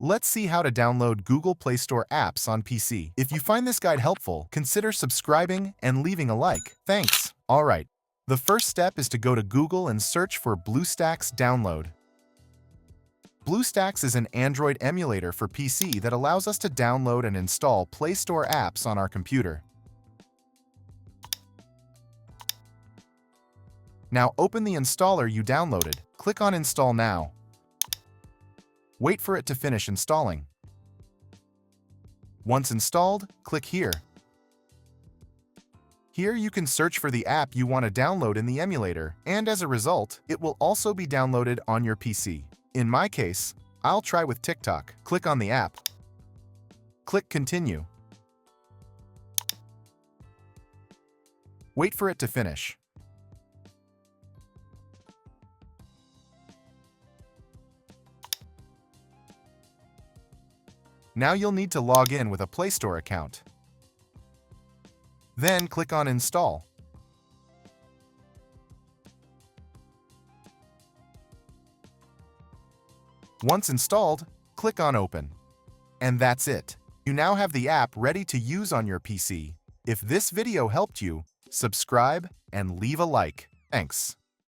Let's see how to download Google Play Store apps on PC. If you find this guide helpful, consider subscribing and leaving a like. Thanks. All right. The first step is to go to Google and search for BlueStacks Download. BlueStacks is an Android emulator for PC that allows us to download and install Play Store apps on our computer. Now open the installer you downloaded. Click on Install Now. Wait for it to finish installing. Once installed, click here. Here you can search for the app you want to download in the emulator, and as a result, it will also be downloaded on your PC. In my case, I'll try with TikTok. Click on the app. Click Continue. Wait for it to finish. Now you'll need to log in with a Play Store account. Then click on Install. Once installed, click on Open. And that's it. You now have the app ready to use on your PC. If this video helped you, subscribe and leave a like. Thanks.